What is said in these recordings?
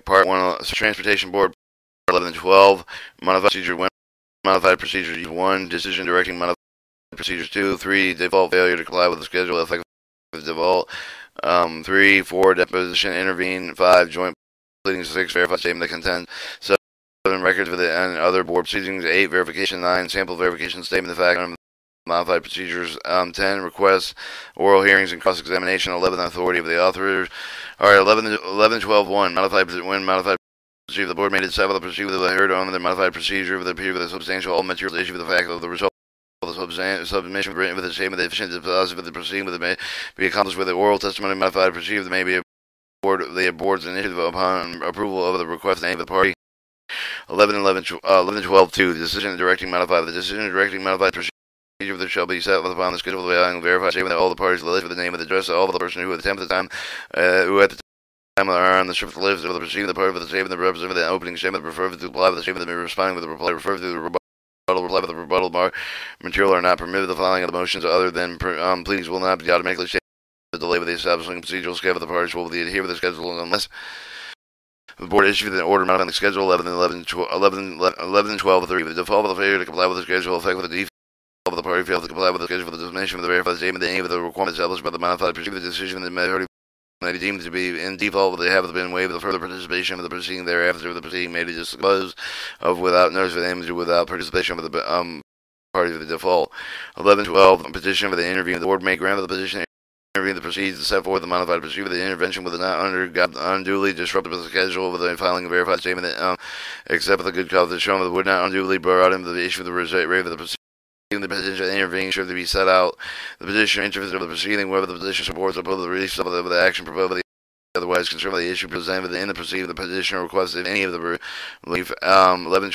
Part 1, Transportation Board, Part 11 and 12, Modified Procedure 1, Modified Procedure 1, Decision Directing Modified Procedures 2, 3, Default Failure to comply with the schedule, effective default, 3, 4, Deposition Intervene, 5, Joint Pleadings, 6, Verified Statement of Content, 7, Records with and other board proceedings, 8, Verification, 9, Sample Verification Statement of Fact, Modified Procedures, 10, Requests, Oral Hearings and Cross-Examination, 11, Authority of the authors. Alright, 11, 12, 1, Modified Procedure, the board may decide whether to proceed with the heard on the modified procedure with a substantial all materials issue with the fact of the result of the submission written with the statement the efficient deposit with the proceeding with it may be accomplished with the oral testimony modified procedure that may be the board's initiative upon approval of the request name of the party. 11, 12, 2, the decision directing modified. The decision directing modified procedure that shall be set upon the schedule of the verified statement that all the parties list with the name of the address of all the person who at the time of the time who at the time are on the script list of the proceeding the part of the statement the representative of the opening statement preferred to apply with the statement that may be responding with the reply referred to the reply with the rebuttal material are not permitted. The filing of the motions other than pleadings will not be automatically changed. The delay with the establishing procedural schedule of the parties will adhere with the schedule unless the board issued an order modifying the schedule 11, 12, 3. The default of the failure to comply with the schedule effect with the default of the party failed to comply with the schedule for the dissemination of the verified statement any of the requirements established by the modified procedure. The decision that may be deemed to be in default, they have been waived the further participation of the proceeding thereafter. The proceeding may be disclosed of without notice of damage or without participation of the party of the default. 11, 12, petition for the interview. The board may grant the petition interview the proceeds to set forth the modified procedure. The intervention with the not unduly disruptive of the schedule with the filing of verified statement that, except for the good cause that shown that would not unduly brought into the issue of the rate of the proceeding. The petition intervening should be set out. The petition interest of the proceeding, whether the petition supports or opposes the release of the action proposed by the otherwise concerned by the issue presented in the proceeding. The petitioner requests if any of the relief. 11,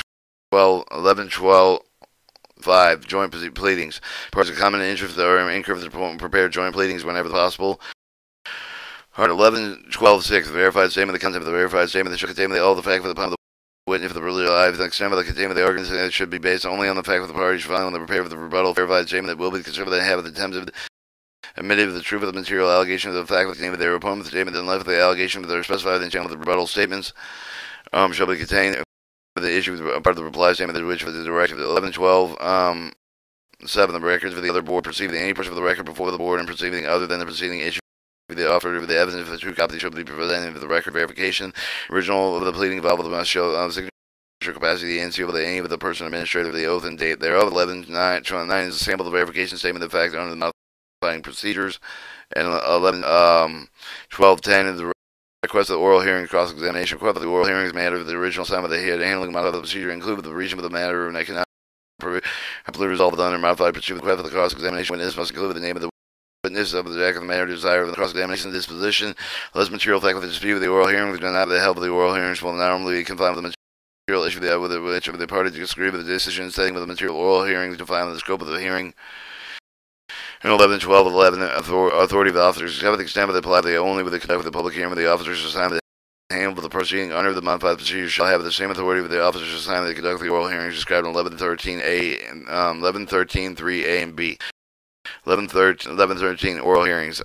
12, 5, joint pleadings. Parties of common interest are encouraged to prepare joint pleadings whenever possible. 11, 12, 6, the verified statement, the content of the verified statement, that should contain all the facts upon the witness for the lives and extent of the containment of the arguments that should be based only on the fact of the parties filing on the prepared for the rebuttal verified statement that will be considered that have the attempts of admitted of the truth of the material allegation of the fact of the name of their opponent's statement unless the allegation that are specified in the channel of the rebuttal statements shall be contained the issue with part of the reply statement that which was the directive 11, 12, 7, the records for the other board perceiving any person for the record before the board and perceiving other than the preceding issue the offer of the evidence for the true copy should be presented for the record verification. Original of the pleading involved must show signature capacity and seal of any of the person administrator of the oath and date thereof. 11, 9 is a sample of the verification statement of fact under the modifying procedures. And 11, 12, 10 is the request of the oral hearing cross-examination. Request of the oral hearings matter of the original assignment of the head handling modified procedure include the region of the matter and I cannot happily resolve under modified procedure. The request of the cross-examination witness must include the name of the witness of the act of the matter desire of the cross-examination disposition. Less material fact with the dispute of the oral hearing, do not the help of the oral hearings will normally be confined with the material issue with which of the parties disagree with the decision setting with the material oral hearings to find the scope of the hearing. And 11, 12, 11, authority of the officers. Have the extent of the apply only with the conduct of the public hearing with the officers assigned the handle of the proceeding under the modified procedure shall have the same authority with the officers assigned to conduct the oral hearings described in 1113A and 1113 3A and B. 1113 oral hearings.